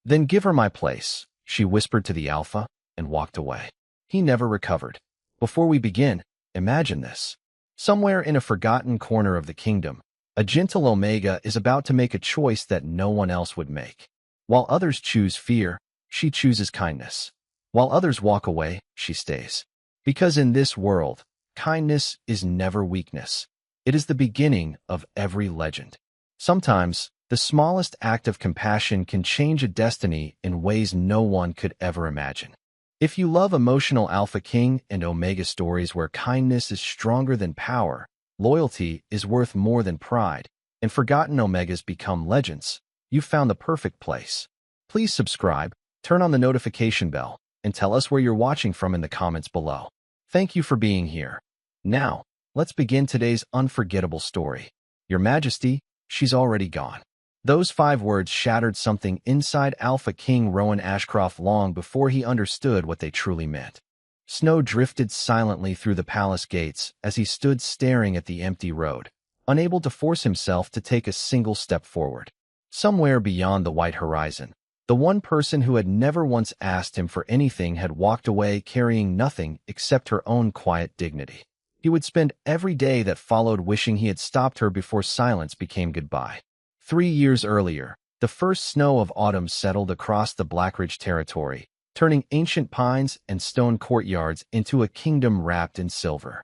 Then give her my place, she whispered to the Alpha, and walked away. He never recovered. Before we begin, imagine this. Somewhere in a forgotten corner of the kingdom, a gentle Omega is about to make a choice that no one else would make. While others choose fear, she chooses kindness. While others walk away, she stays. Because in this world, kindness is never weakness. It is the beginning of every legend. Sometimes, the smallest act of compassion can change a destiny in ways no one could ever imagine. If you love emotional Alpha King and Omega stories where kindness is stronger than power, loyalty is worth more than pride, and forgotten Omegas become legends, you've found the perfect place. Please subscribe, turn on the notification bell, and tell us where you're watching from in the comments below. Thank you for being here. Now, let's begin today's unforgettable story. Your Majesty, she's already gone. Those 5 words shattered something inside Alpha King Rowan Ashcroft long before he understood what they truly meant. Snow drifted silently through the palace gates as he stood staring at the empty road, unable to force himself to take a single step forward. Somewhere beyond the white horizon, the one person who had never once asked him for anything had walked away carrying nothing except her own quiet dignity. He would spend every day that followed wishing he had stopped her before silence became goodbye. 3 years earlier, the first snow of autumn settled across the Blackridge territory, turning ancient pines and stone courtyards into a kingdom wrapped in silver.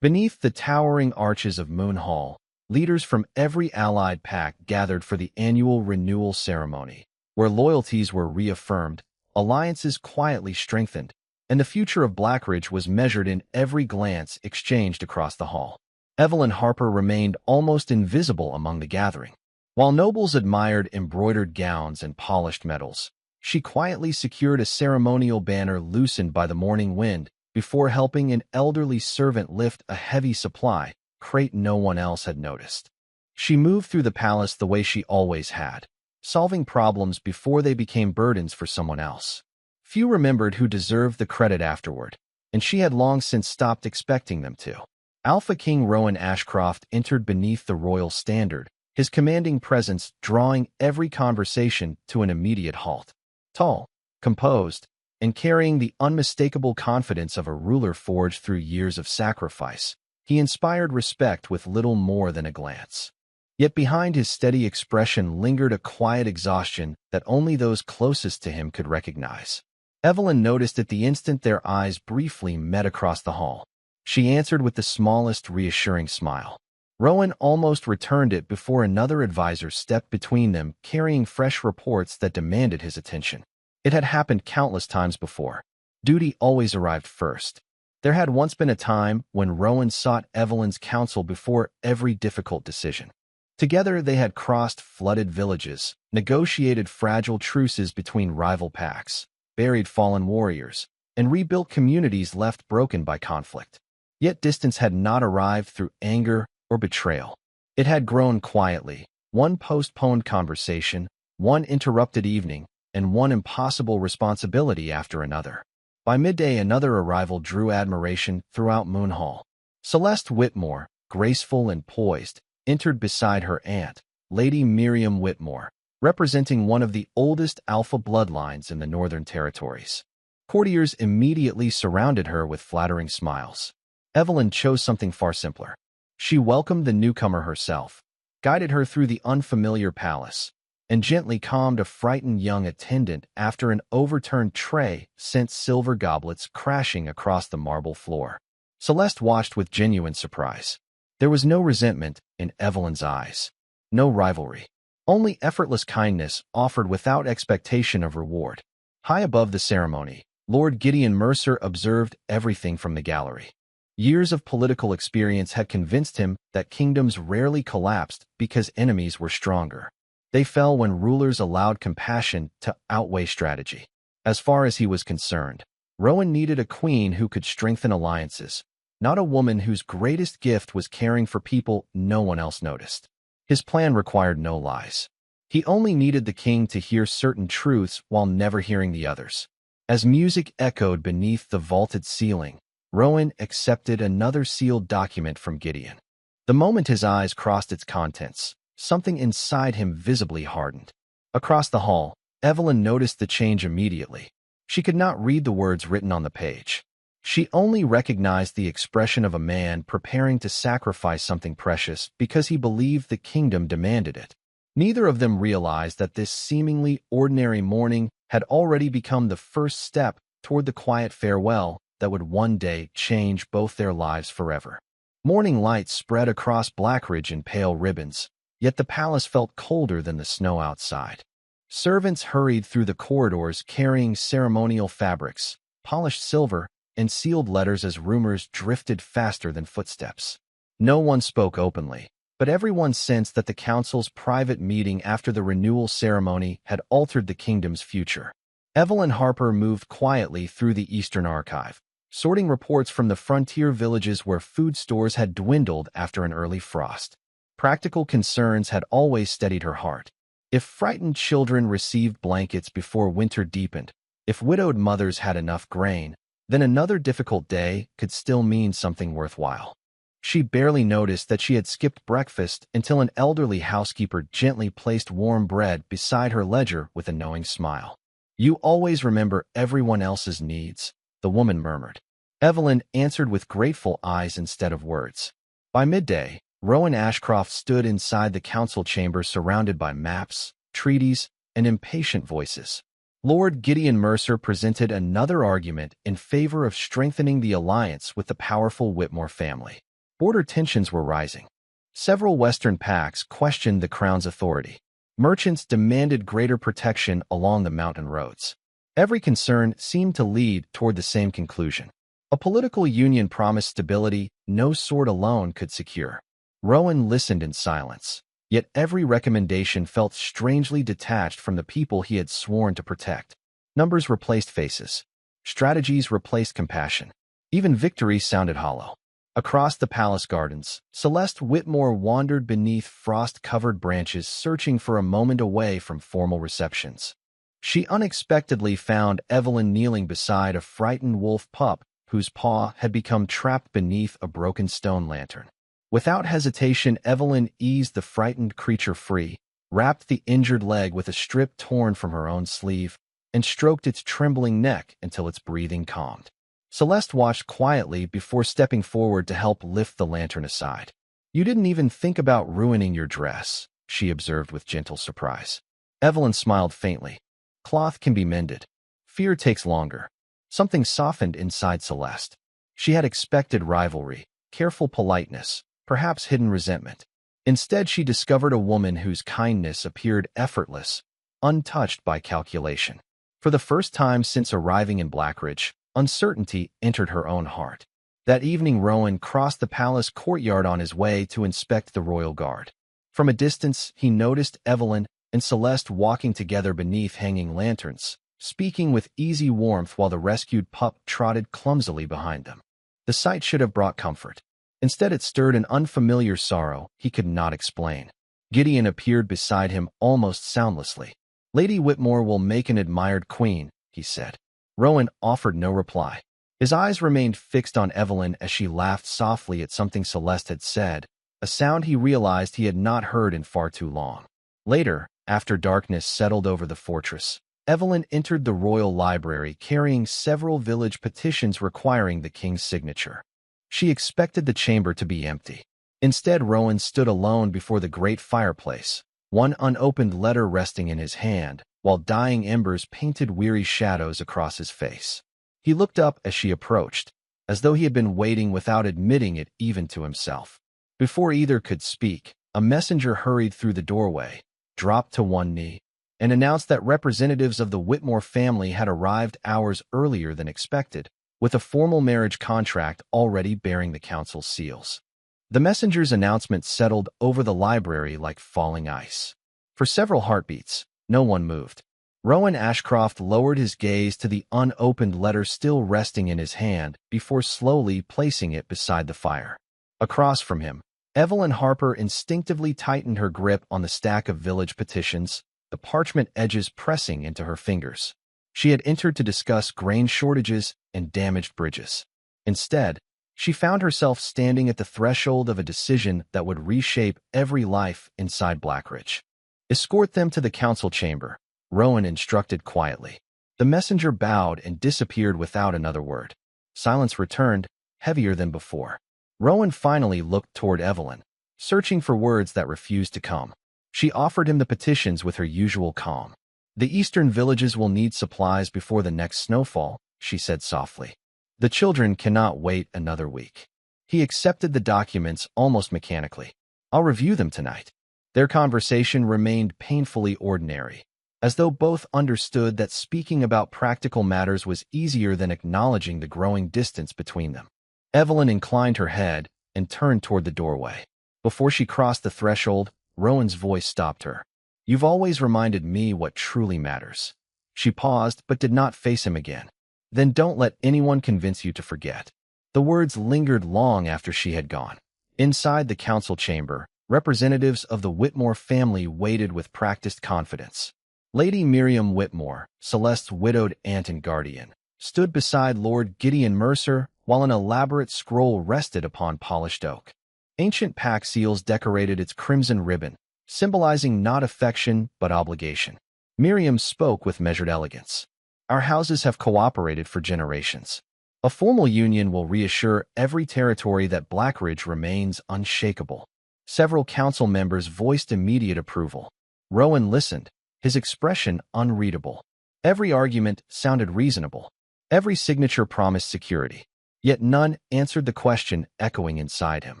Beneath the towering arches of Moon Hall, leaders from every allied pack gathered for the annual renewal ceremony, where loyalties were reaffirmed, alliances quietly strengthened, and the future of Blackridge was measured in every glance exchanged across the hall. Evelyn Harper remained almost invisible among the gathering. While nobles admired embroidered gowns and polished medals, she quietly secured a ceremonial banner loosened by the morning wind before helping an elderly servant lift a heavy supply crate no one else had noticed. She moved through the palace the way she always had, solving problems before they became burdens for someone else. Few remembered who deserved the credit afterward, and she had long since stopped expecting them to. Alpha King Rowan Ashcroft entered beneath the royal standard, his commanding presence drawing every conversation to an immediate halt. Tall, composed, and carrying the unmistakable confidence of a ruler forged through years of sacrifice, he inspired respect with little more than a glance. Yet behind his steady expression lingered a quiet exhaustion that only those closest to him could recognize. Evelyn noticed at the instant their eyes briefly met across the hall. She answered with the smallest reassuring smile. Rowan almost returned it before another advisor stepped between them, carrying fresh reports that demanded his attention. It had happened countless times before. Duty always arrived first. There had once been a time when Rowan sought Evelyn's counsel before every difficult decision. Together they had crossed flooded villages, negotiated fragile truces between rival packs, buried fallen warriors, and rebuilt communities left broken by conflict. Yet distance had not arrived through anger or betrayal. It had grown quietly, one postponed conversation, one interrupted evening, and one impossible responsibility after another. By midday, another arrival drew admiration throughout Moon Hall. Celeste Whitmore, graceful and poised, entered beside her aunt, Lady Miriam Whitmore, representing one of the oldest alpha bloodlines in the Northern Territories. Courtiers immediately surrounded her with flattering smiles. Evelyn chose something far simpler. She welcomed the newcomer herself, guided her through the unfamiliar palace, and gently calmed a frightened young attendant after an overturned tray sent silver goblets crashing across the marble floor. Celeste watched with genuine surprise. There was no resentment in Evelyn's eyes, no rivalry, only effortless kindness offered without expectation of reward. High above the ceremony, Lord Gideon Mercer observed everything from the gallery. Years of political experience had convinced him that kingdoms rarely collapsed because enemies were stronger. They fell when rulers allowed compassion to outweigh strategy. As far as he was concerned, Rowan needed a queen who could strengthen alliances, not a woman whose greatest gift was caring for people no one else noticed. His plan required no lies. He only needed the king to hear certain truths while never hearing the others. As music echoed beneath the vaulted ceiling, Rowan accepted another sealed document from Gideon. The moment his eyes crossed its contents, something inside him visibly hardened. Across the hall, Evelyn noticed the change immediately. She could not read the words written on the page. She only recognized the expression of a man preparing to sacrifice something precious because he believed the kingdom demanded it. Neither of them realized that this seemingly ordinary morning had already become the first step toward the quiet farewell that would one day change both their lives forever. Morning light spread across Blackridge in pale ribbons, yet the palace felt colder than the snow outside. Servants hurried through the corridors carrying ceremonial fabrics, polished silver, and sealed letters as rumors drifted faster than footsteps. No one spoke openly, but everyone sensed that the council's private meeting after the renewal ceremony had altered the kingdom's future. Evelyn Harper moved quietly through the Eastern Archive, sorting reports from the frontier villages where food stores had dwindled after an early frost. Practical concerns had always steadied her heart. If frightened children received blankets before winter deepened, if widowed mothers had enough grain, then another difficult day could still mean something worthwhile. She barely noticed that she had skipped breakfast until an elderly housekeeper gently placed warm bread beside her ledger with a knowing smile. "You always remember everyone else's needs," the woman murmured. Evelyn answered with grateful eyes instead of words. By midday, Rowan Ashcroft stood inside the council chamber surrounded by maps, treaties, and impatient voices. Lord Gideon Mercer presented another argument in favor of strengthening the alliance with the powerful Whitmore family. Border tensions were rising. Several Western pacts questioned the Crown's authority. Merchants demanded greater protection along the mountain roads. Every concern seemed to lead toward the same conclusion. A political union promised stability no sword alone could secure. Rowan listened in silence, yet every recommendation felt strangely detached from the people he had sworn to protect. Numbers replaced faces. Strategies replaced compassion. Even victory sounded hollow. Across the palace gardens, Celeste Whitmore wandered beneath frost-covered branches searching for a moment away from formal receptions. She unexpectedly found Evelyn kneeling beside a frightened wolf pup whose paw had become trapped beneath a broken stone lantern. Without hesitation, Evelyn eased the frightened creature free, wrapped the injured leg with a strip torn from her own sleeve, and stroked its trembling neck until its breathing calmed. Celeste watched quietly before stepping forward to help lift the lantern aside. "You didn't even think about ruining your dress," she observed with gentle surprise. Evelyn smiled faintly. "Cloth can be mended. Fear takes longer." Something softened inside Celeste. She had expected rivalry, careful politeness, perhaps hidden resentment. Instead, she discovered a woman whose kindness appeared effortless, untouched by calculation. For the first time since arriving in Blackridge, uncertainty entered her own heart. That evening, Rowan crossed the palace courtyard on his way to inspect the royal guard. From a distance, he noticed Evelyn and Celeste walking together beneath hanging lanterns, speaking with easy warmth while the rescued pup trotted clumsily behind them. The sight should have brought comfort. Instead, it stirred an unfamiliar sorrow he could not explain. Gideon appeared beside him almost soundlessly. "Lady Whitmore will make an admired queen," he said. Rowan offered no reply. His eyes remained fixed on Evelyn as she laughed softly at something Celeste had said, a sound he realized he had not heard in far too long. Later, after darkness settled over the fortress, Evelyn entered the royal library carrying several village petitions requiring the king's signature. She expected the chamber to be empty. Instead, Rowan stood alone before the great fireplace, one unopened letter resting in his hand, while dying embers painted weary shadows across his face. He looked up as she approached, as though he had been waiting without admitting it even to himself. Before either could speak, a messenger hurried through the doorway, dropped to one knee, and announced that representatives of the Whitmore family had arrived hours earlier than expected, with a formal marriage contract already bearing the council's seals. The messenger's announcement settled over the library like falling ice. For several heartbeats, no one moved. Rowan Ashcroft lowered his gaze to the unopened letter still resting in his hand before slowly placing it beside the fire. Across from him, Evelyn Harper instinctively tightened her grip on the stack of village petitions, the parchment edges pressing into her fingers. She had entered to discuss grain shortages and damaged bridges. Instead, she found herself standing at the threshold of a decision that would reshape every life inside Blackridge. "Escort them to the council chamber," Rowan instructed quietly. The messenger bowed and disappeared without another word. Silence returned, heavier than before. Rowan finally looked toward Evelyn, searching for words that refused to come. She offered him the petitions with her usual calm. "The eastern villages will need supplies before the next snowfall," she said softly. "The children cannot wait another week." He accepted the documents almost mechanically. "I'll review them tonight." Their conversation remained painfully ordinary, as though both understood that speaking about practical matters was easier than acknowledging the growing distance between them. Evelyn inclined her head and turned toward the doorway. Before she crossed the threshold, Rowan's voice stopped her. "You've always reminded me what truly matters." She paused but did not face him again. "Then don't let anyone convince you to forget." The words lingered long after she had gone. Inside the council chamber, representatives of the Whitmore family waited with practiced confidence. Lady Miriam Whitmore, Celeste's widowed aunt and guardian, stood beside Lord Gideon Mercer while an elaborate scroll rested upon polished oak. Ancient pack seals decorated its crimson ribbon, symbolizing not affection but obligation. Miriam spoke with measured elegance. "Our houses have cooperated for generations. A formal union will reassure every territory that Blackridge remains unshakable." Several council members voiced immediate approval. Rowan listened, his expression unreadable. Every argument sounded reasonable. Every signature promised security. Yet none answered the question echoing inside him.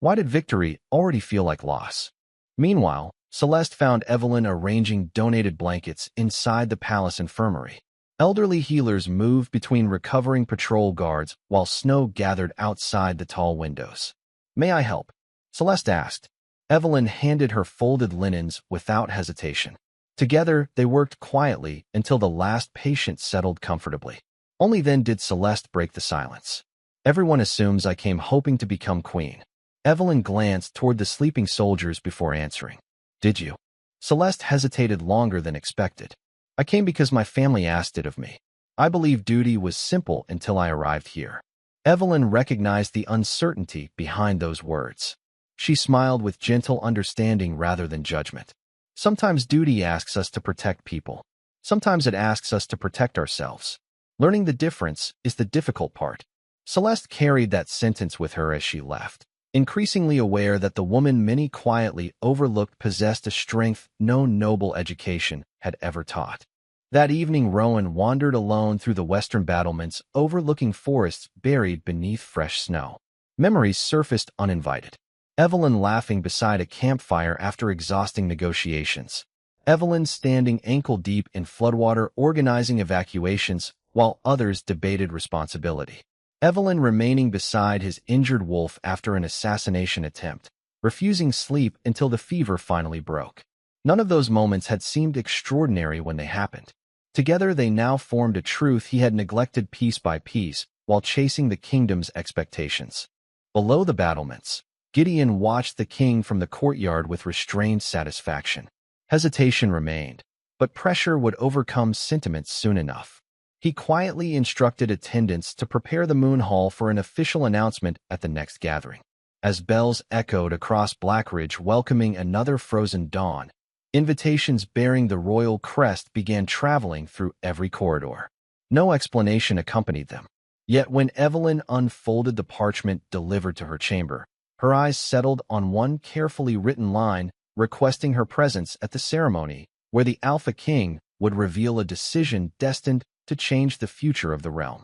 Why did victory already feel like loss? Meanwhile, Celeste found Evelyn arranging donated blankets inside the palace infirmary. Elderly healers moved between recovering patrol guards while snow gathered outside the tall windows. "May I help?" Celeste asked. Evelyn handed her folded linens without hesitation. Together, they worked quietly until the last patient settled comfortably. Only then did Celeste break the silence. "Everyone assumes I came hoping to become queen." Evelyn glanced toward the sleeping soldiers before answering. "Did you?" Celeste hesitated longer than expected. "I came because my family asked it of me. I believed duty was simple until I arrived here." Evelyn recognized the uncertainty behind those words. She smiled with gentle understanding rather than judgment. Sometimes duty asks us to protect people. Sometimes it asks us to protect ourselves. Learning the difference is the difficult part. Celeste carried that sentence with her as she left, increasingly aware that the woman many quietly overlooked possessed a strength no noble education had ever taught. That evening, Rowan wandered alone through the western battlements, overlooking forests buried beneath fresh snow. Memories surfaced uninvited. Evelyn laughing beside a campfire after exhausting negotiations. Evelyn standing ankle-deep in floodwater organizing evacuations, while others debated responsibility. Evelyn remaining beside his injured wolf after an assassination attempt, refusing sleep until the fever finally broke. None of those moments had seemed extraordinary when they happened. Together they now formed a truth he had neglected piece by piece while chasing the kingdom's expectations. Below the battlements, Gideon watched the king from the courtyard with restrained satisfaction. Hesitation remained, but pressure would overcome sentiment soon enough. He quietly instructed attendants to prepare the Moon Hall for an official announcement at the next gathering. As bells echoed across Blackridge welcoming another frozen dawn, invitations bearing the royal crest began traveling through every corridor. No explanation accompanied them. Yet when Evelyn unfolded the parchment delivered to her chamber, her eyes settled on one carefully written line requesting her presence at the ceremony, where the Alpha King would reveal a decision destined to change the future of the realm.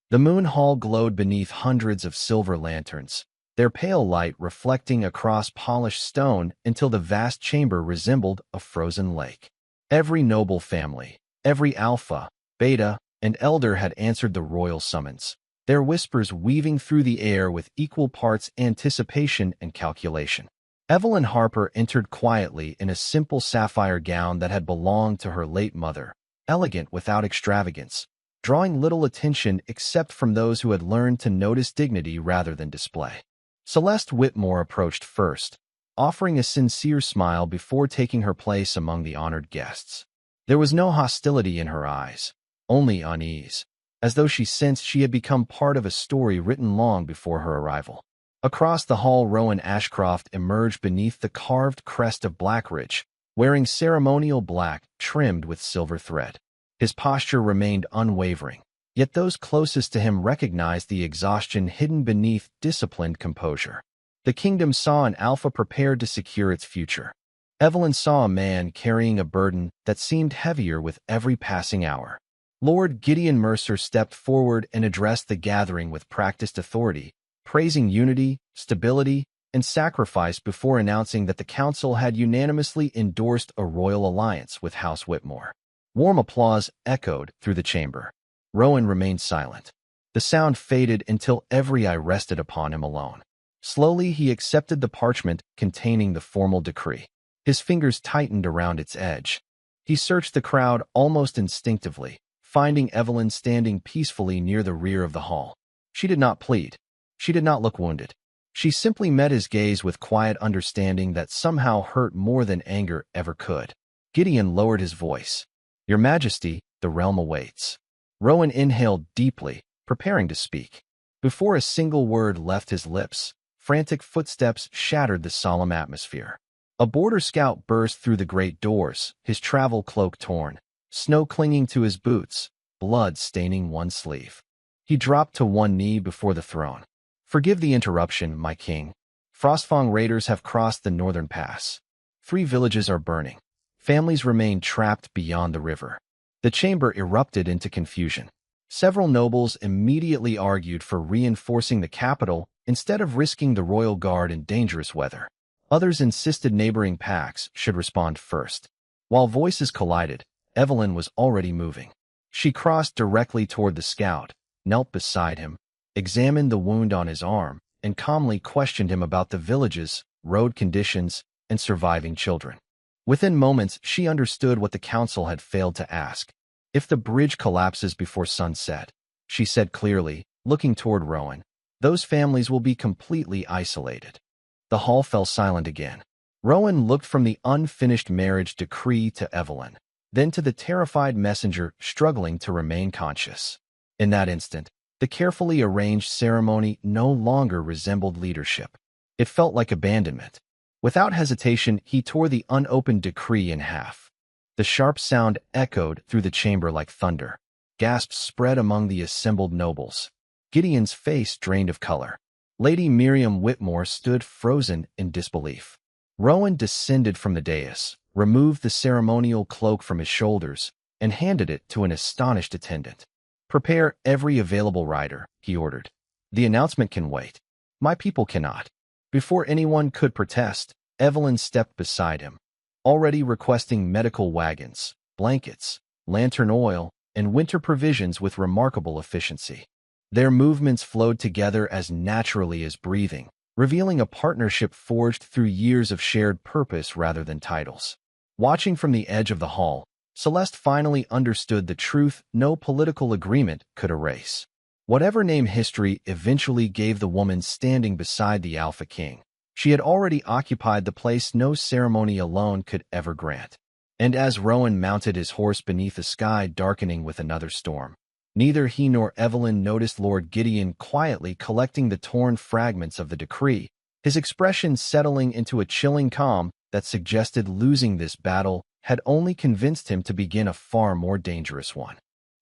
The Moon Hall glowed beneath hundreds of silver lanterns, their pale light reflecting across polished stone until the vast chamber resembled a frozen lake. Every noble family, every Alpha, Beta, and Elder had answered the royal summons, their whispers weaving through the air with equal parts anticipation and calculation. Evelyn Harper entered quietly in a simple sapphire gown that had belonged to her late mother, elegant without extravagance, drawing little attention except from those who had learned to notice dignity rather than display. Celeste Whitmore approached first, offering a sincere smile before taking her place among the honored guests. There was no hostility in her eyes, only unease, as though she sensed she had become part of a story written long before her arrival. Across the hall, Rowan Ashcroft emerged beneath the carved crest of Blackridge, wearing ceremonial black trimmed with silver thread. His posture remained unwavering, yet those closest to him recognized the exhaustion hidden beneath disciplined composure. The kingdom saw an alpha prepared to secure its future. Evelyn saw a man carrying a burden that seemed heavier with every passing hour. Lord Gideon Mercer stepped forward and addressed the gathering with practiced authority, praising unity, stability, and sacrifice before announcing that the council had unanimously endorsed a royal alliance with House Whitmore. Warm applause echoed through the chamber. Rowan remained silent. The sound faded until every eye rested upon him alone. Slowly he accepted the parchment containing the formal decree. His fingers tightened around its edge. He searched the crowd almost instinctively, finding Evelyn standing peacefully near the rear of the hall. She did not plead. She did not look wounded. She simply met his gaze with quiet understanding that somehow hurt more than anger ever could. Gideon lowered his voice. "Your Majesty, the realm awaits." Rowan inhaled deeply, preparing to speak. Before a single word left his lips, frantic footsteps shattered the solemn atmosphere. A border scout burst through the great doors, his travel cloak torn, snow clinging to his boots, blood staining one sleeve. He dropped to one knee before the throne. "Forgive the interruption, my king. Frostfang raiders have crossed the northern pass. 3 villages are burning. Families remain trapped beyond the river." The chamber erupted into confusion. Several nobles immediately argued for reinforcing the capital instead of risking the royal guard in dangerous weather. Others insisted neighboring packs should respond first. While voices collided, Evelyn was already moving. She crossed directly toward the scout, knelt beside him, examined the wound on his arm, and calmly questioned him about the villages, road conditions, and surviving children. Within moments, she understood what the council had failed to ask. "If the bridge collapses before sunset," she said clearly, looking toward Rowan, "those families will be completely isolated." The hall fell silent again. Rowan looked from the unfinished marriage decree to Evelyn, then to the terrified messenger struggling to remain conscious. In that instant, the carefully arranged ceremony no longer resembled leadership. It felt like abandonment. Without hesitation, he tore the unopened decree in half. The sharp sound echoed through the chamber like thunder. Gasps spread among the assembled nobles. Gideon's face drained of color. Lady Miriam Whitmore stood frozen in disbelief. Rowan descended from the dais, removed the ceremonial cloak from his shoulders, and handed it to an astonished attendant. "Prepare every available rider," he ordered. "The announcement can wait. My people cannot." Before anyone could protest, Evelyn stepped beside him, already requesting medical wagons, blankets, lantern oil, and winter provisions with remarkable efficiency. Their movements flowed together as naturally as breathing, revealing a partnership forged through years of shared purpose rather than titles. Watching from the edge of the hall, Celeste finally understood the truth no political agreement could erase. Whatever name history eventually gave the woman standing beside the Alpha King, she had already occupied the place no ceremony alone could ever grant. And as Rowan mounted his horse beneath a sky darkening with another storm, neither he nor Evelyn noticed Lord Gideon quietly collecting the torn fragments of the decree, his expression settling into a chilling calm that suggested losing this battle had only convinced him to begin a far more dangerous one.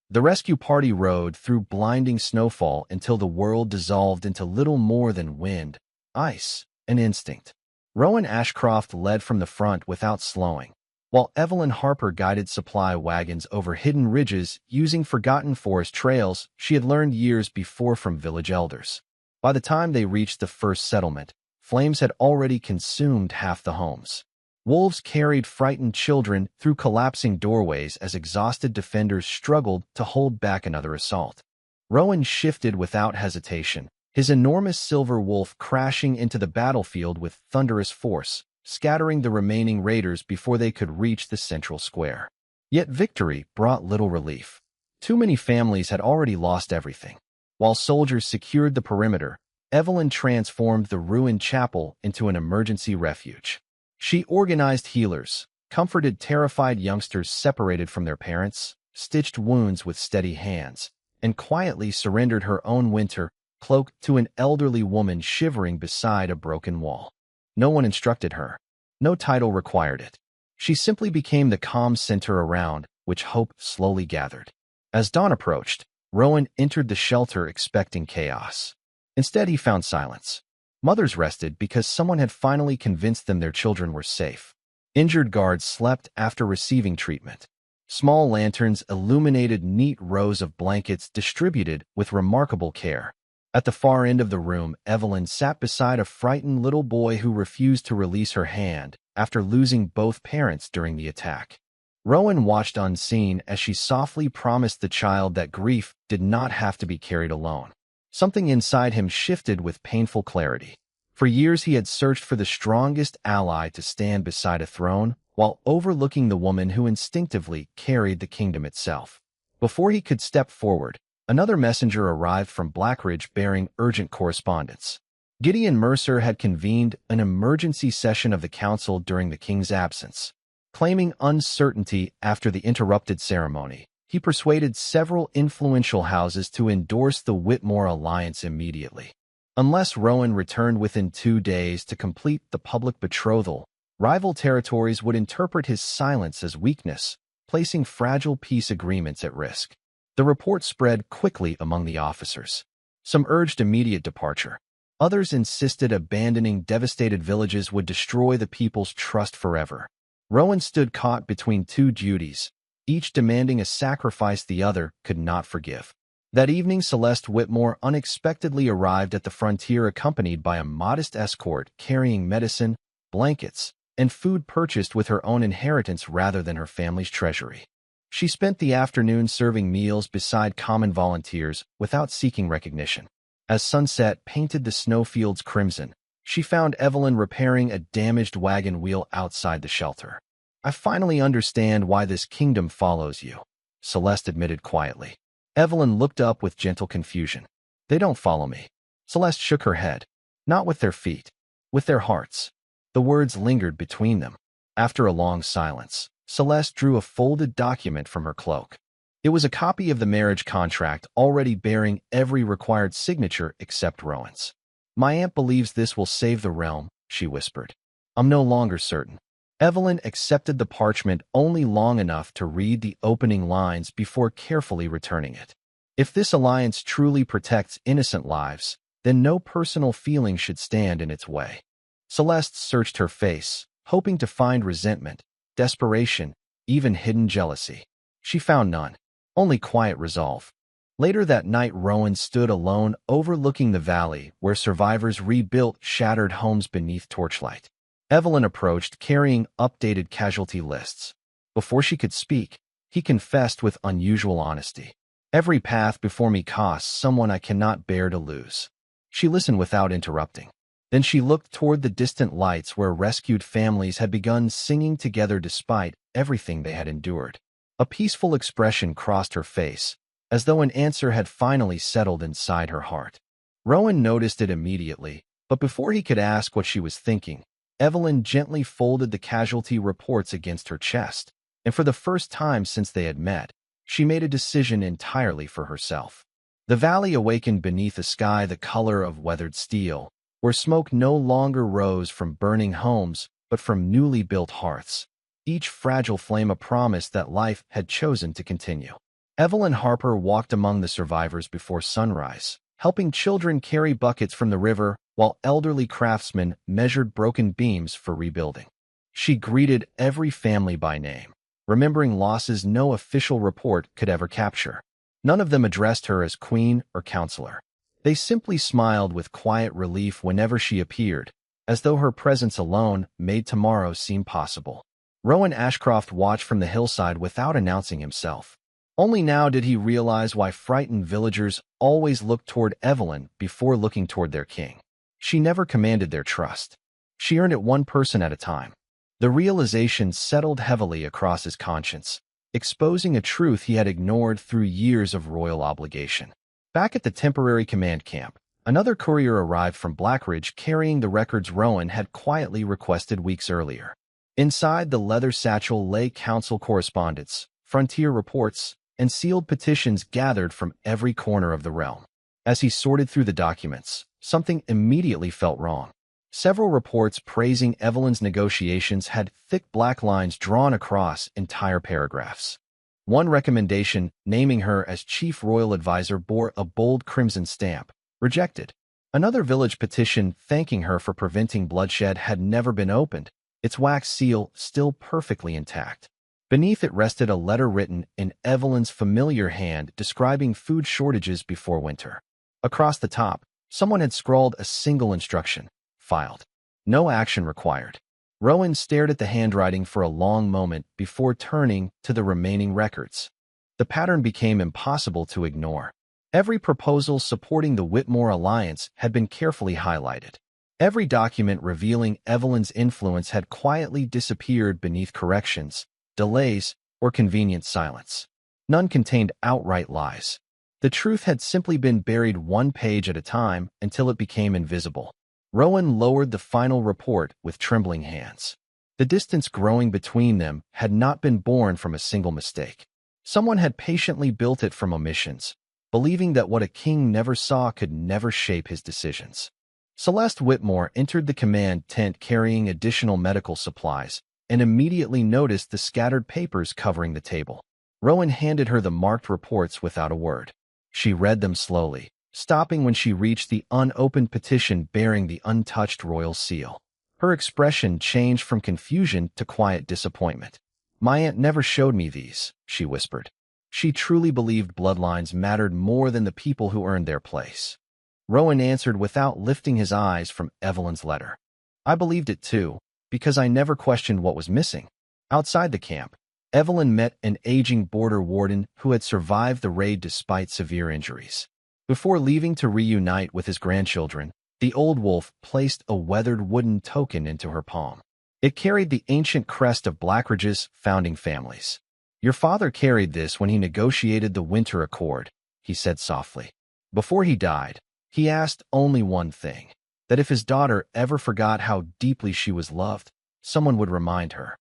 The rescue party rode through blinding snowfall until the world dissolved into little more than wind, ice, and instinct. Rowan Ashcroft led from the front without slowing, while Evelyn Harper guided supply wagons over hidden ridges using forgotten forest trails she had learned years before from village elders. By the time they reached the first settlement, flames had already consumed half the homes. Wolves carried frightened children through collapsing doorways as exhausted defenders struggled to hold back another assault. Rowan shifted without hesitation, his enormous silver wolf crashing into the battlefield with thunderous force, scattering the remaining raiders before they could reach the central square. Yet victory brought little relief. Too many families had already lost everything. While soldiers secured the perimeter, Evelyn transformed the ruined chapel into an emergency refuge. She organized healers, comforted terrified youngsters separated from their parents, stitched wounds with steady hands, and quietly surrendered her own winter cloak to an elderly woman shivering beside a broken wall. No one instructed her. No title required it. She simply became the calm center around which hope slowly gathered. As dawn approached, Rowan entered the shelter expecting chaos. Instead, he found silence. Mothers rested because someone had finally convinced them their children were safe. Injured guards slept after receiving treatment. Small lanterns illuminated neat rows of blankets distributed with remarkable care. At the far end of the room, Evelyn sat beside a frightened little boy who refused to release her hand after losing both parents during the attack. Rowan watched unseen as she softly promised the child that grief did not have to be carried alone. Something inside him shifted with painful clarity. For years he had searched for the strongest ally to stand beside a throne, while overlooking the woman who instinctively carried the kingdom itself. Before he could step forward, another messenger arrived from Blackridge bearing urgent correspondence. Gideon Mercer had convened an emergency session of the council during the king's absence. Claiming uncertainty after the interrupted ceremony, he persuaded several influential houses to endorse the Whitmore alliance immediately. Unless Rowan returned within 2 days to complete the public betrothal, rival territories would interpret his silence as weakness, placing fragile peace agreements at risk. The report spread quickly among the officers. Some urged immediate departure. Others insisted abandoning devastated villages would destroy the people's trust forever. Rowan stood caught between two duties, each demanding a sacrifice the other could not forgive. That evening, Celeste Whitmore unexpectedly arrived at the frontier accompanied by a modest escort carrying medicine, blankets, and food purchased with her own inheritance rather than her family's treasury. She spent the afternoon serving meals beside common volunteers without seeking recognition. As sunset painted the snowfields crimson, she found Evelyn repairing a damaged wagon wheel outside the shelter. "I finally understand why this kingdom follows you," Celeste admitted quietly. Evelyn looked up with gentle confusion. "They don't follow me." Celeste shook her head. "Not with their feet, with their hearts." The words lingered between them. After a long silence, Celeste drew a folded document from her cloak. It was a copy of the marriage contract already bearing every required signature except Rowan's. "My aunt believes this will save the realm," she whispered. "I'm no longer certain." Evelyn accepted the parchment only long enough to read the opening lines before carefully returning it. If this alliance truly protects innocent lives, then no personal feeling should stand in its way. Celeste searched her face, hoping to find resentment, desperation, even hidden jealousy. She found none, only quiet resolve. Later that night, Rowan stood alone overlooking the valley where survivors rebuilt shattered homes beneath torchlight. Evelyn approached, carrying updated casualty lists. Before she could speak, he confessed with unusual honesty. "Every path before me costs someone I cannot bear to lose." She listened without interrupting. Then she looked toward the distant lights where rescued families had begun singing together despite everything they had endured. A peaceful expression crossed her face, as though an answer had finally settled inside her heart. Rowan noticed it immediately, but before he could ask what she was thinking, Evelyn gently folded the casualty reports against her chest, and for the first time since they had met, she made a decision entirely for herself. The valley awakened beneath a sky the color of weathered steel, where smoke no longer rose from burning homes but from newly built hearths, each fragile flame a promise that life had chosen to continue. Evelyn Harper walked among the survivors before sunrise, helping children carry buckets from the river while elderly craftsmen measured broken beams for rebuilding. She greeted every family by name, remembering losses no official report could ever capture. None of them addressed her as queen or counselor. They simply smiled with quiet relief whenever she appeared, as though her presence alone made tomorrow seem possible. Rowan Ashcroft watched from the hillside without announcing himself. Only now did he realize why frightened villagers always looked toward Evelyn before looking toward their king. She never commanded their trust. She earned it one person at a time. The realization settled heavily across his conscience, exposing a truth he had ignored through years of royal obligation. Back at the temporary command camp, another courier arrived from Blackridge carrying the records Rowan had quietly requested weeks earlier. Inside the leather satchel lay council correspondence, frontier reports, and sealed petitions gathered from every corner of the realm. As he sorted through the documents, something immediately felt wrong. Several reports praising Evelyn's negotiations had thick black lines drawn across entire paragraphs. One recommendation, naming her as chief royal advisor, bore a bold crimson stamp, rejected. Another village petition thanking her for preventing bloodshed had never been opened, its wax seal still perfectly intact. Beneath it rested a letter written in Evelyn's familiar hand describing food shortages before winter. Across the top, someone had scrawled a single instruction: filed. No action required. Rowan stared at the handwriting for a long moment before turning to the remaining records. The pattern became impossible to ignore. Every proposal supporting the Whitmore alliance had been carefully highlighted. Every document revealing Evelyn's influence had quietly disappeared beneath corrections, delays, or convenient silence. None contained outright lies. The truth had simply been buried one page at a time until it became invisible. Rowan lowered the final report with trembling hands. The distance growing between them had not been born from a single mistake. Someone had patiently built it from omissions, believing that what a king never saw could never shape his decisions. Celeste Whitmore entered the command tent carrying additional medical supplies and immediately noticed the scattered papers covering the table. Rowan handed her the marked reports without a word. She read them slowly, stopping when she reached the unopened petition bearing the untouched royal seal. Her expression changed from confusion to quiet disappointment. "My aunt never showed me these," she whispered. She truly believed bloodlines mattered more than the people who earned their place. Rowan answered without lifting his eyes from Evelyn's letter. "I believed it too, because I never questioned what was missing." Outside the camp, Evelyn met an aging border warden who had survived the raid despite severe injuries. Before leaving to reunite with his grandchildren, the old wolf placed a weathered wooden token into her palm. It carried the ancient crest of Blackridge's founding families. "Your father carried this when he negotiated the Winter Accord," he said softly. Before he died, he asked only one thing: that if his daughter ever forgot how deeply she was loved, someone would remind her.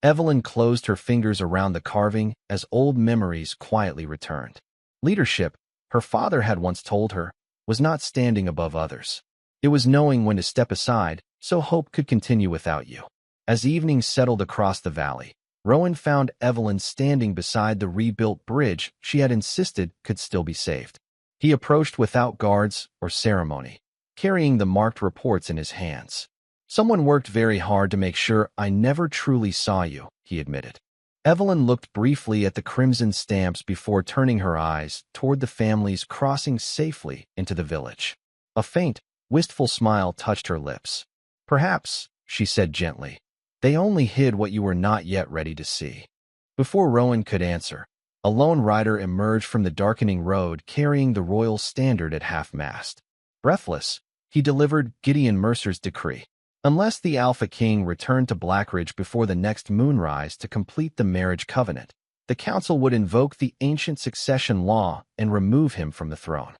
Evelyn closed her fingers around the carving as old memories quietly returned. Leadership, her father had once told her, was not standing above others. It was knowing when to step aside so hope could continue without you. As evening settled across the valley, Rowan found Evelyn standing beside the rebuilt bridge she had insisted could still be saved. He approached without guards or ceremony, carrying the marked reports in his hands. "Someone worked very hard to make sure I never truly saw you," he admitted. Evelyn looked briefly at the crimson stamps before turning her eyes toward the families crossing safely into the village. A faint, wistful smile touched her lips. "Perhaps," she said gently, "they only hid what you were not yet ready to see." Before Rowan could answer, a lone rider emerged from the darkening road carrying the royal standard at half-mast. Breathless, he delivered Gideon Mercer's decree. Unless the Alpha King returned to Blackridge before the next moonrise to complete the marriage covenant, the council would invoke the ancient succession law and remove him from the throne.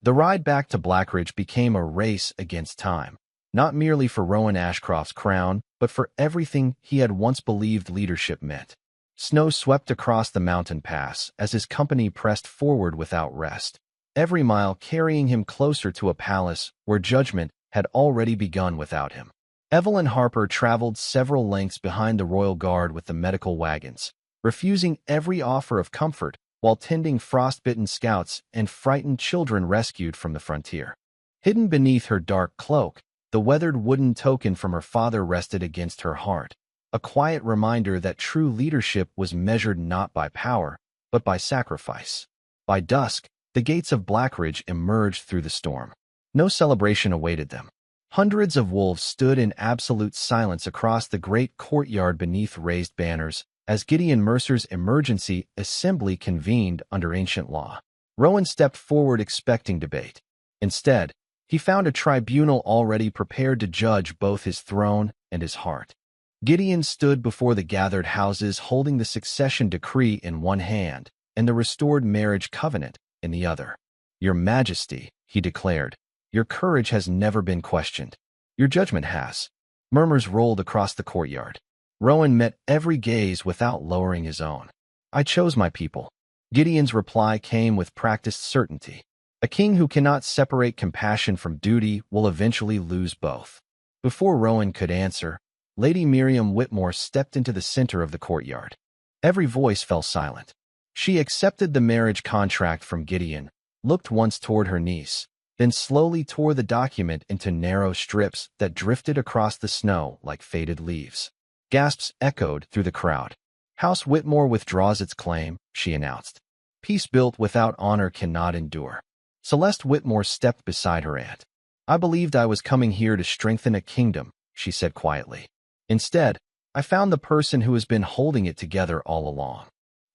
The ride back to Blackridge became a race against time, not merely for Rowan Ashcroft's crown, but for everything he had once believed leadership meant. Snow swept across the mountain pass as his company pressed forward without rest, every mile carrying him closer to a palace where judgment had already begun without him. Evelyn Harper traveled several lengths behind the royal guard with the medical wagons, refusing every offer of comfort while tending frostbitten scouts and frightened children rescued from the frontier. Hidden beneath her dark cloak, the weathered wooden token from her father rested against her heart, a quiet reminder that true leadership was measured not by power, but by sacrifice. By dusk, the gates of Blackridge emerged through the storm. No celebration awaited them. Hundreds of wolves stood in absolute silence across the great courtyard beneath raised banners as Gideon Mercer's emergency assembly convened under ancient law. Rowan stepped forward expecting debate. Instead, he found a tribunal already prepared to judge both his throne and his heart. Gideon stood before the gathered houses holding the succession decree in one hand and the restored marriage covenant in the other. "Your Majesty," he declared, "your courage has never been questioned. Your judgment has." Murmurs rolled across the courtyard. Rowan met every gaze without lowering his own. "I chose my people." Gideon's reply came with practiced certainty. "A king who cannot separate compassion from duty will eventually lose both." Before Rowan could answer, Lady Miriam Whitmore stepped into the center of the courtyard. Every voice fell silent. She accepted the marriage contract from Gideon, looked once toward her niece, then slowly tore the document into narrow strips that drifted across the snow like faded leaves. Gasps echoed through the crowd. "House Whitmore withdraws its claim," she announced. "Peace built without honor cannot endure." Celeste Whitmore stepped beside her aunt. "I believed I was coming here to strengthen a kingdom," she said quietly. "Instead, I found the person who has been holding it together all along."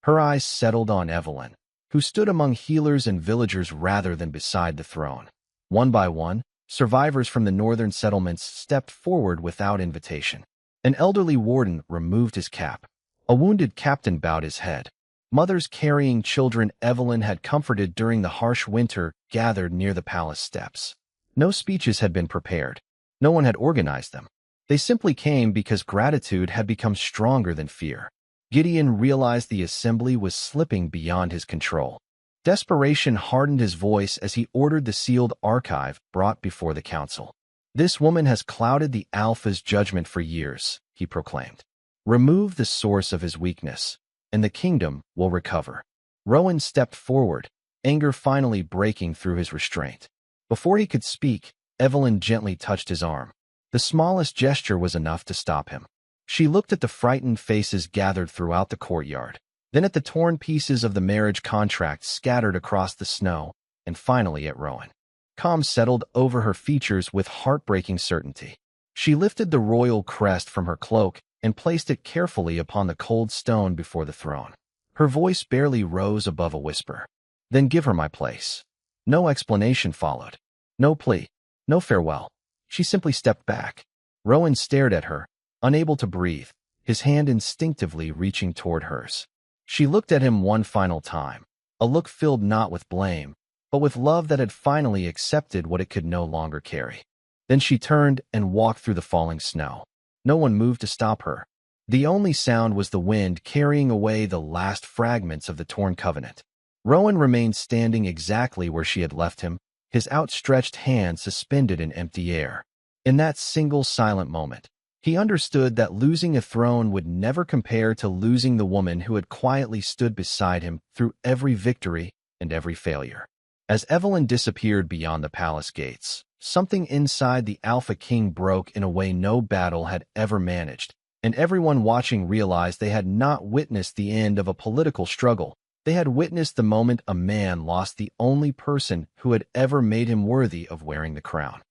Her eyes settled on Evelyn, who stood among healers and villagers rather than beside the throne. One by one, survivors from the northern settlements stepped forward without invitation. An elderly warden removed his cap. A wounded captain bowed his head. Mothers carrying children Evelyn had comforted during the harsh winter gathered near the palace steps. No speeches had been prepared. No one had organized them. They simply came because gratitude had become stronger than fear. Gideon realized the assembly was slipping beyond his control. Desperation hardened his voice as he ordered the sealed archive brought before the council. "This woman has clouded the Alpha's judgment for years," he proclaimed. "Remove the source of his weakness, and the kingdom will recover." Rowan stepped forward, anger finally breaking through his restraint. Before he could speak, Evelyn gently touched his arm. The smallest gesture was enough to stop him. She looked at the frightened faces gathered throughout the courtyard, then at the torn pieces of the marriage contract scattered across the snow, and finally at Rowan. Calm settled over her features with heartbreaking certainty. She lifted the royal crest from her cloak and placed it carefully upon the cold stone before the throne. Her voice barely rose above a whisper. "Then give her my place." No explanation followed. No plea. No farewell. She simply stepped back. Rowan stared at her, unable to breathe, his hand instinctively reaching toward hers. She looked at him one final time, a look filled not with blame, but with love that had finally accepted what it could no longer carry. Then she turned and walked through the falling snow. No one moved to stop her. The only sound was the wind carrying away the last fragments of the torn covenant. Rowan remained standing exactly where she had left him, his outstretched hand suspended in empty air. In that single silent moment, he understood that losing a throne would never compare to losing the woman who had quietly stood beside him through every victory and every failure. As Evelyn disappeared beyond the palace gates, something inside the Alpha King broke in a way no battle had ever managed, and everyone watching realized they had not witnessed the end of a political struggle. They had witnessed the moment a man lost the only person who had ever made him worthy of wearing the crown.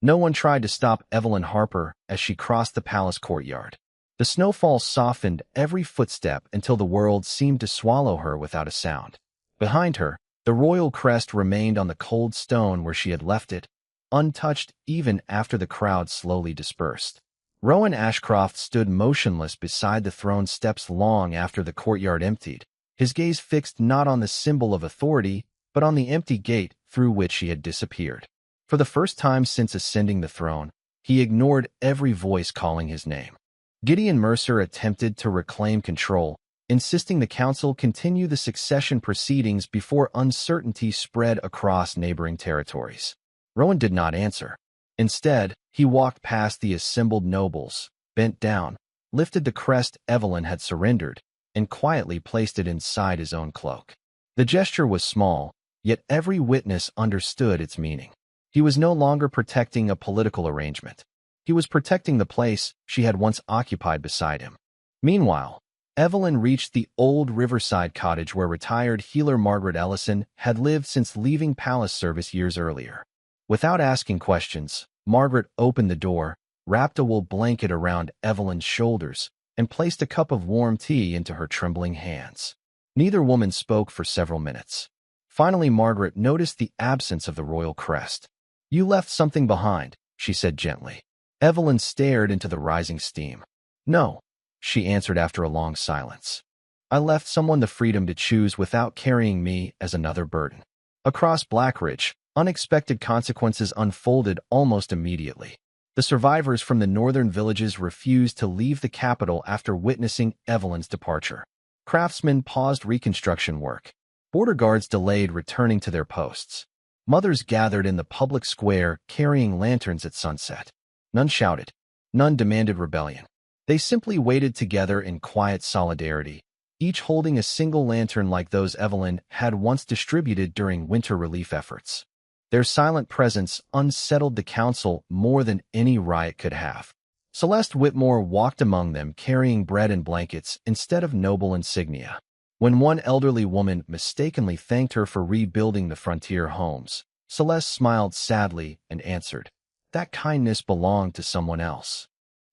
No one tried to stop Evelyn Harper as she crossed the palace courtyard. The snowfall softened every footstep until the world seemed to swallow her without a sound. Behind her, the royal crest remained on the cold stone where she had left it, untouched even after the crowd slowly dispersed. Rowan Ashcroft stood motionless beside the throne steps long after the courtyard emptied, his gaze fixed not on the symbol of authority, but on the empty gate through which she had disappeared. For the first time since ascending the throne, he ignored every voice calling his name. Gideon Mercer attempted to reclaim control, insisting the council continue the succession proceedings before uncertainty spread across neighboring territories. Rowan did not answer. Instead, he walked past the assembled nobles, bent down, lifted the crest Evelyn had surrendered, and quietly placed it inside his own cloak. The gesture was small, yet every witness understood its meaning. He was no longer protecting a political arrangement. He was protecting the place she had once occupied beside him. Meanwhile, Evelyn reached the old riverside cottage where retired healer Margaret Ellison had lived since leaving palace service years earlier. Without asking questions, Margaret opened the door, wrapped a wool blanket around Evelyn's shoulders, and placed a cup of warm tea into her trembling hands. Neither woman spoke for several minutes. Finally, Margaret noticed the absence of the royal crest. "You left something behind," she said gently. Evelyn stared into the rising steam. "No," she answered after a long silence. "I left someone the freedom to choose without carrying me as another burden." Across Blackridge, unexpected consequences unfolded almost immediately. The survivors from the northern villages refused to leave the capital after witnessing Evelyn's departure. Craftsmen paused reconstruction work. Border guards delayed returning to their posts. Mothers gathered in the public square carrying lanterns at sunset. None shouted. None demanded rebellion. They simply waited together in quiet solidarity, each holding a single lantern like those Evelyn had once distributed during winter relief efforts. Their silent presence unsettled the council more than any riot could have. Celeste Whitmore walked among them carrying bread and blankets instead of noble insignia. When one elderly woman mistakenly thanked her for rebuilding the frontier homes, Celeste smiled sadly and answered, "That kindness belonged to someone else."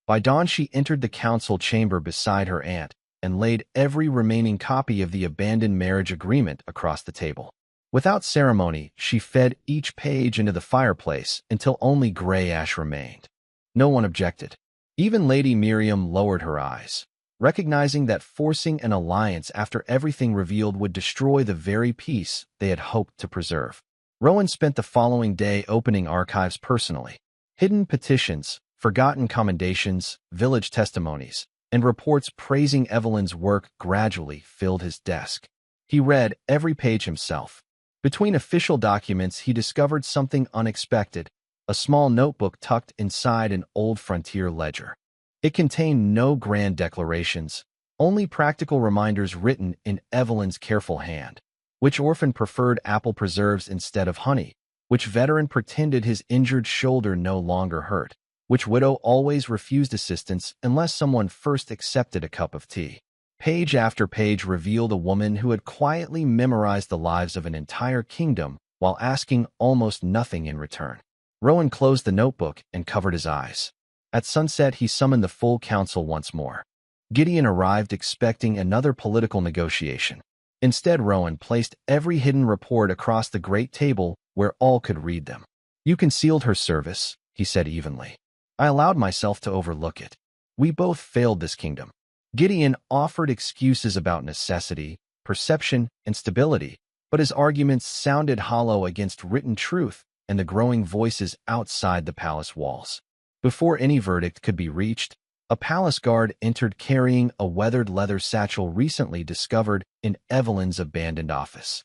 By dawn she entered the council chamber beside her aunt and laid every remaining copy of the abandoned marriage agreement across the table. Without ceremony, she fed each page into the fireplace until only gray ash remained. No one objected. Even Lady Miriam lowered her eyes, recognizing that forcing an alliance after everything revealed would destroy the very peace they had hoped to preserve. Rowan spent the following day opening archives personally. Hidden petitions, forgotten commendations, village testimonies, and reports praising Evelyn's work gradually filled his desk. He read every page himself. Between official documents, he discovered something unexpected, a small notebook tucked inside an old frontier ledger. It contained no grand declarations, only practical reminders written in Evelyn's careful hand. Which orphan preferred apple preserves instead of honey? Which veteran pretended his injured shoulder no longer hurt? Which widow always refused assistance unless someone first accepted a cup of tea? Page after page revealed a woman who had quietly memorized the lives of an entire kingdom while asking almost nothing in return. Rowan closed the notebook and covered his eyes. At sunset, he summoned the full council once more. Gideon arrived expecting another political negotiation. Instead, Rowan placed every hidden report across the great table where all could read them. "You concealed her service," he said evenly. "I allowed myself to overlook it. We both failed this kingdom." Gideon offered excuses about necessity, perception, and stability, but his arguments sounded hollow against written truth and the growing voices outside the palace walls. Before any verdict could be reached, a palace guard entered carrying a weathered leather satchel recently discovered in Evelyn's abandoned office.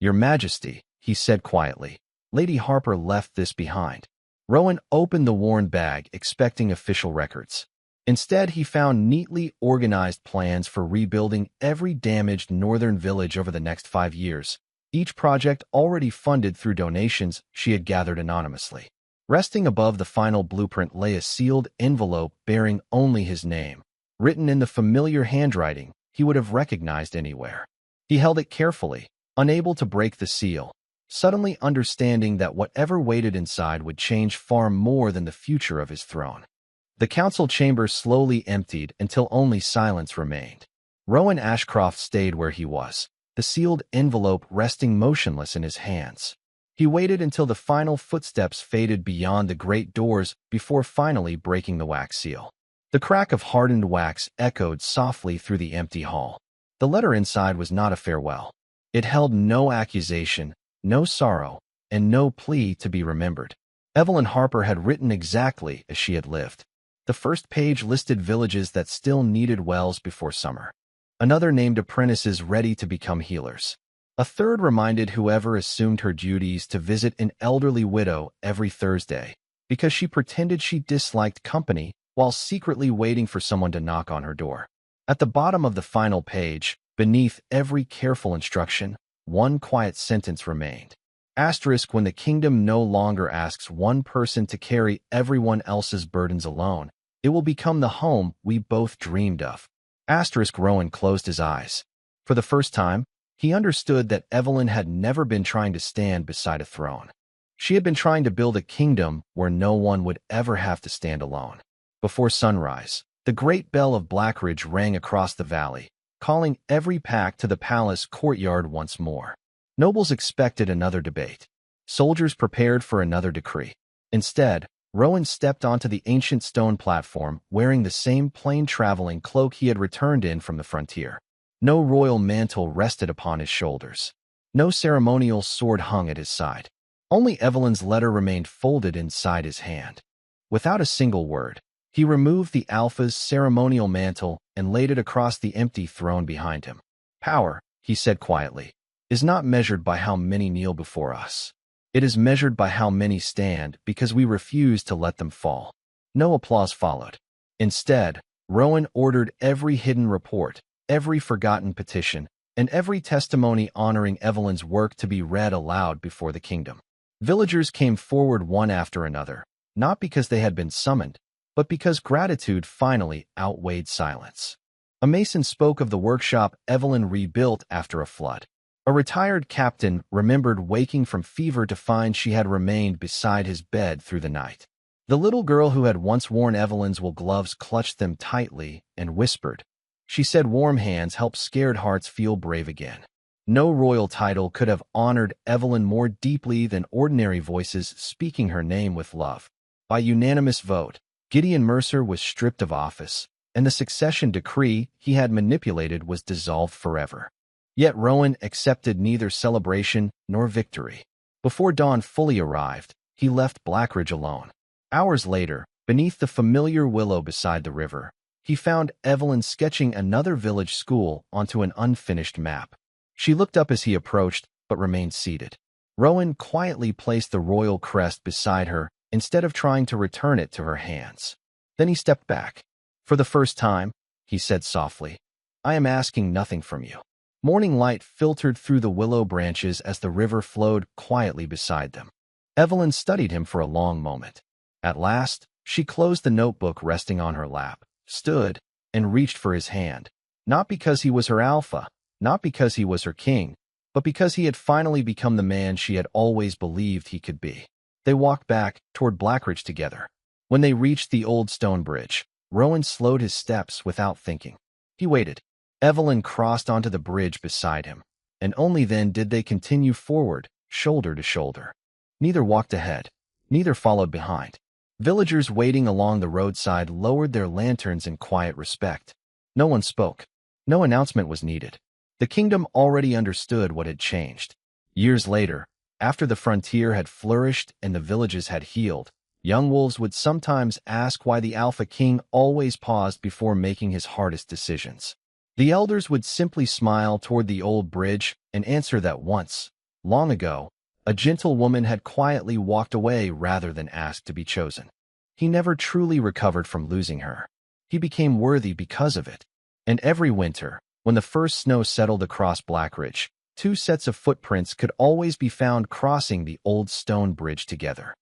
"Your Majesty," he said quietly, "Lady Harper left this behind." Rowan opened the worn bag, expecting official records. Instead, he found neatly organized plans for rebuilding every damaged northern village over the next 5 years, each project already funded through donations she had gathered anonymously. Resting above the final blueprint lay a sealed envelope bearing only his name, written in the familiar handwriting he would have recognized anywhere. He held it carefully, unable to break the seal, suddenly understanding that whatever waited inside would change far more than the future of his throne. The council chamber slowly emptied until only silence remained. Rowan Ashcroft stayed where he was, the sealed envelope resting motionless in his hands. He waited until the final footsteps faded beyond the great doors before finally breaking the wax seal. The crack of hardened wax echoed softly through the empty hall. The letter inside was not a farewell. It held no accusation, no sorrow, and no plea to be remembered. Evelyn Harper had written exactly as she had lived. The first page listed villages that still needed wells before summer. Another named apprentices ready to become healers. A third reminded whoever assumed her duties to visit an elderly widow every Thursday, because she pretended she disliked company while secretly waiting for someone to knock on her door. At the bottom of the final page, beneath every careful instruction, one quiet sentence remained. Asterisk: when the kingdom no longer asks one person to carry everyone else's burdens alone, it will become the home we both dreamed of. Asterisk. Rowan closed his eyes. For the first time, he understood that Evelyn had never been trying to stand beside a throne. She had been trying to build a kingdom where no one would ever have to stand alone. Before sunrise, the great bell of Blackridge rang across the valley, calling every pack to the palace courtyard once more. Nobles expected another debate. Soldiers prepared for another decree. Instead, Rowan stepped onto the ancient stone platform wearing the same plain traveling cloak he had returned in from the frontier. No royal mantle rested upon his shoulders. No ceremonial sword hung at his side. Only Evelyn's letter remained folded inside his hand. Without a single word, he removed the Alpha's ceremonial mantle and laid it across the empty throne behind him. "Power," he said quietly, "is not measured by how many kneel before us. It is measured by how many stand because we refuse to let them fall." No applause followed. Instead, Rowan ordered every hidden report, every forgotten petition, and every testimony honoring Evelyn's work to be read aloud before the kingdom. Villagers came forward one after another, not because they had been summoned, but because gratitude finally outweighed silence. A mason spoke of the workshop Evelyn rebuilt after a flood. A retired captain remembered waking from fever to find she had remained beside his bed through the night. The little girl who had once worn Evelyn's wool gloves clutched them tightly and whispered. She said warm hands helped scared hearts feel brave again. No royal title could have honored Evelyn more deeply than ordinary voices speaking her name with love. By unanimous vote, Gideon Mercer was stripped of office, and the succession decree he had manipulated was dissolved forever. Yet Rowan accepted neither celebration nor victory. Before dawn fully arrived, he left Blackridge alone. Hours later, beneath the familiar willow beside the river, he found Evelyn sketching another village school onto an unfinished map. She looked up as he approached, but remained seated. Rowan quietly placed the royal crest beside her instead of trying to return it to her hands. Then he stepped back. For the first time, he said softly, "I am asking nothing from you." Morning light filtered through the willow branches as the river flowed quietly beside them. Evelyn studied him for a long moment. At last, she closed the notebook resting on her lap, stood, and reached for his hand. Not because he was her alpha, not because he was her king, but because he had finally become the man she had always believed he could be. They walked back toward Blackridge together. When they reached the old stone bridge, Rowan slowed his steps without thinking. He waited. Evelyn crossed onto the bridge beside him, and only then did they continue forward, shoulder to shoulder. Neither walked ahead, neither followed behind. Villagers waiting along the roadside lowered their lanterns in quiet respect. No one spoke. No announcement was needed. The kingdom already understood what had changed. Years later, after the frontier had flourished and the villages had healed, young wolves would sometimes ask why the Alpha King always paused before making his hardest decisions. The elders would simply smile toward the old bridge and answer that once, long ago, a gentle woman had quietly walked away rather than asked to be chosen. He never truly recovered from losing her. He became worthy because of it. And every winter, when the first snow settled across Blackridge, two sets of footprints could always be found crossing the old stone bridge together.